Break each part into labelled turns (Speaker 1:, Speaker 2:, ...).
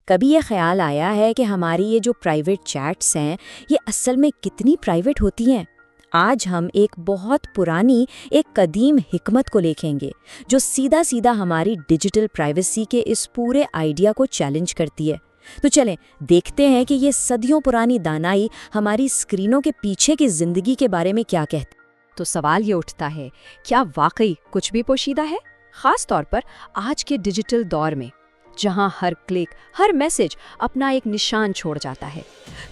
Speaker 1: کبھی یہ خیال آیا ہے کہ ہماری یہ جو پرائیویٹ چیٹس ہیں یہ اصل میں کتنی پرائیویٹ ہوتی ہیں؟ آج ہم ایک بہت پرانی ایک قدیم حکمت کو دیکھیں گے جو سیدھا سیدھا ہماری ڈیجیٹل پرائیویسی کے اس پورے آئیڈیا کو چیلنج کرتی ہے۔ تو چلیں دیکھتے ہیں کہ یہ صدیوں پرانی دانائی ہماری اسکرینوں کے پیچھے کی زندگی کے بارے میں کیا کہتی ہے۔
Speaker 2: تو سوال یہ اٹھتا ہے، کیا واقعی کچھ بھی پوشیدہ ہے؟ خاص طور پر آج کے ڈیجیٹل دور میں، جہاں ہر کلک، ہر میسج اپنا ایک نشان چھوڑ جاتا ہے۔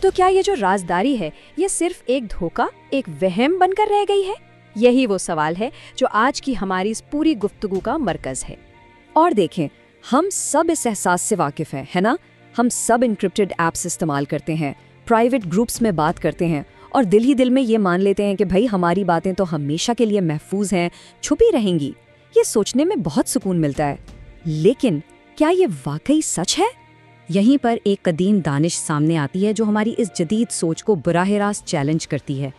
Speaker 2: تو کیا یہ جو رازداری ہے، یہ صرف ایک دھوکہ، ایک وہم بن کر رہ گئی ہے؟ یہی وہ سوال ہے جو آج کی ہماری اس پوری گفتگو کا مرکز ہے۔
Speaker 3: اور دیکھیں، ہم سب اس احساس سے واقف ہیں، ہے نا؟ ہم سب انکرپٹڈ ایپس استعمال کرتے ہیں، پرائیویٹ گروپس میں بات کرتے ہیں، اور دل ہی دل میں یہ مان لیتے ہیں کہ بھائی ہماری باتیں تو ہمیشہ کے لیے محفوظ ہیں، چھپی رہیں گی۔ یہ سوچنے میں بہت سکون ملتا ہے، لیکن کیا یہ واقعی سچ ہے؟ یہیں پر ایک قدیم دانش سامنے آتی ہے جو ہماری اس جدید سوچ کو براہ راست چیلنج کرتی ہے۔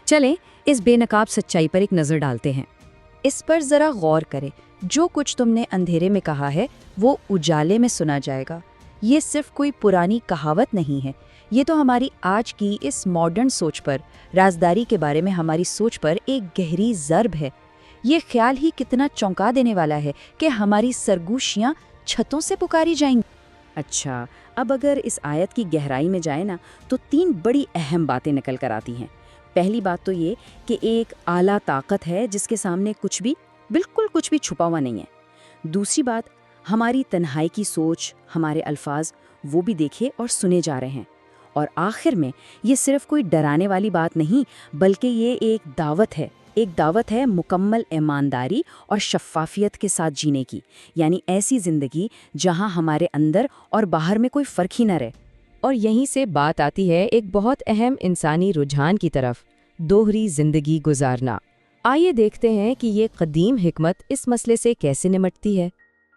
Speaker 3: چلیں اس بے نقاب سچائی پر ایک نظر ڈالتے ہیں۔
Speaker 2: اس پر ذرا غور کریں، جو کچھ تم نے اندھیرے میں کہا ہے وہ اجالے میں سنا جائے گا۔ یہ صرف کوئی پرانی کہاوت نہیں ہے، یہ تو ہماری آج کی اس ماڈرن سوچ پر، رازداری کے بارے میں ہماری سوچ پر ایک گہری ضرب ہے۔ یہ خیال ہی کتنا چونکا دینے والا ہے کہ ہماری سرگوشیاں چھتوں سے پکاری جائیں گی۔
Speaker 3: اچھا، اب اگر اس آیت کی گہرائی میں جائے نا تو 3 بڑی اہم باتیں نکل کر آتی ہیں۔ پہلی بات تو یہ کہ ایک اعلیٰ طاقت ہے جس کے سامنے بالکل کچھ بھی چھپا ہوا نہیں ہے۔ دوسری بات، ہماری تنہائی کی سوچ، ہمارے الفاظ وہ بھی دیکھے اور سنے جا رہے ہیں۔ اور آخر میں یہ صرف کوئی ڈرانے والی بات نہیں، بلکہ یہ ایک دعوت ہے مکمل ایمانداری اور شفافیت کے ساتھ جینے کی، یعنی ایسی زندگی جہاں ہمارے اندر اور باہر میں کوئی فرق ہی نہ رہے۔
Speaker 4: اور یہیں سے بات آتی ہے ایک بہت اہم انسانی رجحان کی طرف، دوہری زندگی گزارنا۔ آئیے دیکھتے ہیں کہ یہ قدیم حکمت اس مسئلے سے کیسے نمٹتی ہے۔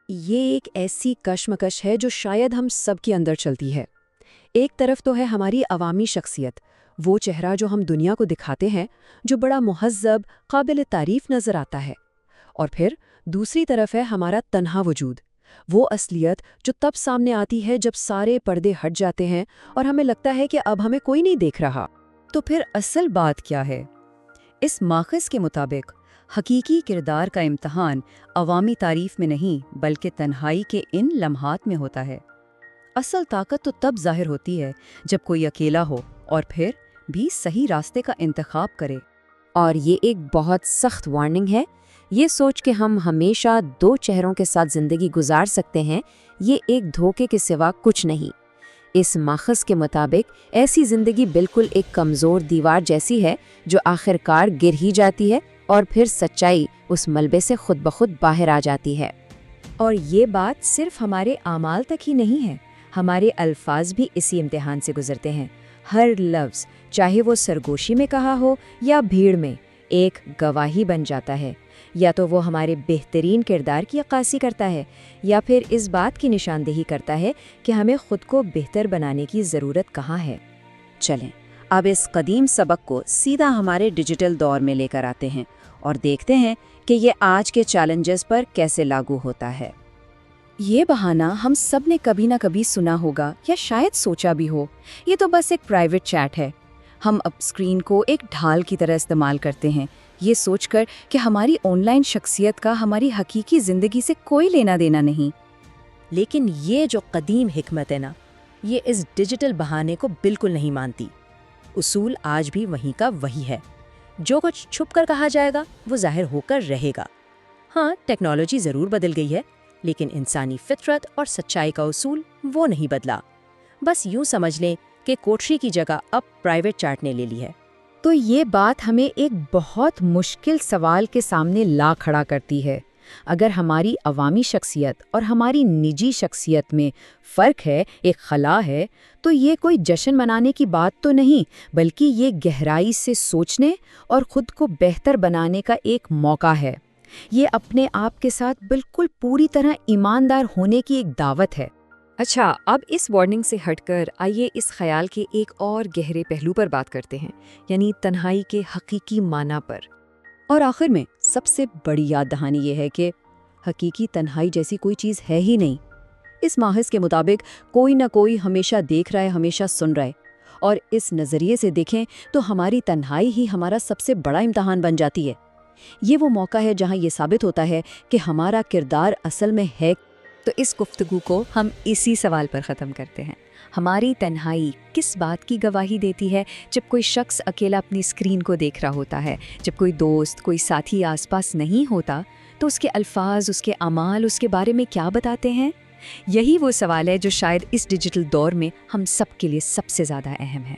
Speaker 2: یہ ایک ایسی کشمکش ہے جو شاید ہم سب کے اندر چلتی ہے۔ ایک طرف تو ہے ہماری عوامی شخصیت، وہ چہرہ جو ہم دنیا کو دکھاتے ہیں، جو بڑا مہذب، قابل تعریف نظر آتا ہے۔ اور پھر دوسری طرف ہے ہمارا تنہا وجود، وہ اصلیت جو تب سامنے آتی ہے جب سارے پردے ہٹ جاتے ہیں اور ہمیں لگتا ہے کہ اب ہمیں کوئی نہیں دیکھ رہا۔
Speaker 3: تو پھر اصل بات کیا ہے؟ اس ماخذ کے مطابق حقیقی کردار کا امتحان عوامی تعریف میں نہیں بلکہ تنہائی کے ان لمحات میں ہوتا ہے۔ اصل طاقت تو تب ظاہر ہوتی ہے جب کوئی اکیلا ہو اور پھر بھی صحیح راستے کا انتخاب کرے۔
Speaker 1: اور یہ ایک بہت سخت وارننگ ہے۔ یہ سوچ کہ ہم ہمیشہ 2 چہروں کے ساتھ زندگی گزار سکتے ہیں، یہ ایک دھوکے کے سوا کچھ نہیں۔ اس ماخذ کے مطابق ایسی زندگی بالکل ایک کمزور دیوار جیسی ہے جو آخر کار گر ہی جاتی ہے اور پھر سچائی اس ملبے سے خود بخود باہر آ جاتی ہے۔
Speaker 3: اور یہ بات صرف ہمارے اعمال تک ہی نہیں ہے، ہمارے الفاظ بھی اسی امتحان سے گزرتے ہیں۔ ہر لفظ، چاہے وہ سرگوشی میں کہا ہو یا بھیڑ میں، ایک گواہی بن جاتا ہے۔ یا تو وہ ہمارے بہترین کردار کی عکاسی کرتا ہے یا پھر اس بات کی نشاندہی کرتا ہے کہ ہمیں خود کو بہتر بنانے کی ضرورت کہاں ہے۔
Speaker 2: چلیں اب اس قدیم سبق کو سیدھا ہمارے ڈیجیٹل دور میں لے کر آتے ہیں اور دیکھتے ہیں کہ یہ آج کے چیلنجز پر کیسے لاگو ہوتا ہے۔
Speaker 3: یہ بہانہ ہم سب نے کبھی نہ کبھی سنا ہوگا یا شاید سوچا بھی ہو، یہ تو بس ایک پرائیویٹ چیٹ ہے۔ ہم اب اسکرین کو ایک ڈھال کی طرح استعمال کرتے ہیں، یہ سوچ کر کہ ہماری آن لائن شخصیت کا ہماری حقیقی زندگی سے کوئی لینا دینا نہیں۔
Speaker 5: لیکن یہ جو قدیم حکمت ہے نا، یہ اس ڈیجیٹل بہانے کو بالکل نہیں مانتی۔ اصول آج بھی وہیں کا وہی ہے، جو کچھ چھپ کر کہا جائے گا وہ ظاہر ہو کر رہے گا۔ ہاں، ٹیکنالوجی ضرور بدل گئی ہے، لیکن انسانی فطرت اور سچائی کا اصول وہ نہیں بدلا۔ بس یوں سمجھ لیں کہ کوٹری کی جگہ اب پرائیویٹ چیٹ نے لے لی ہے۔
Speaker 1: تو یہ بات ہمیں ایک بہت مشکل سوال کے سامنے لا کھڑا کرتی ہے۔ اگر ہماری عوامی شخصیت اور ہماری نجی شخصیت میں فرق ہے، ایک خلا ہے، تو یہ کوئی جشن منانے کی بات تو نہیں، بلکہ یہ گہرائی سے سوچنے اور خود کو بہتر بنانے کا ایک موقع ہے۔ یہ اپنے آپ کے ساتھ بالکل پوری طرح ایماندار ہونے کی ایک دعوت ہے۔
Speaker 4: اچھا، اب اس وارننگ سے ہٹ کر آئیے اس خیال کے ایک اور گہرے پہلو پر بات کرتے ہیں، یعنی تنہائی کے حقیقی معنی پر۔
Speaker 3: اور آخر میں سب سے بڑی یاد دہانی یہ ہے کہ حقیقی تنہائی جیسی کوئی چیز ہے ہی نہیں۔
Speaker 2: اس ماہر کے مطابق کوئی نہ کوئی ہمیشہ دیکھ رہا ہے، ہمیشہ سن رہا ہے، اور اس نظریے سے دیکھیں تو ہماری تنہائی ہی ہمارا سب سے بڑا امتحان بن جاتی ہے۔ یہ وہ موقع ہے جہاں یہ ثابت ہوتا ہے کہ ہمارا کردار اصل میں ہے۔
Speaker 6: تو اس گفتگو کو ہم اسی سوال پر ختم کرتے ہیں، ہماری تنہائی کس بات کی گواہی دیتی ہے؟ جب کوئی شخص اکیلا اپنی اسکرین کو دیکھ رہا ہوتا ہے، جب کوئی دوست، کوئی ساتھی آس پاس نہیں ہوتا، تو اس کے الفاظ، اس کے اعمال اس کے بارے میں کیا بتاتے ہیں؟ یہی وہ سوال ہے جو شاید اس ڈیجیٹل دور میں ہم سب کے لیے سب سے زیادہ اہم ہے۔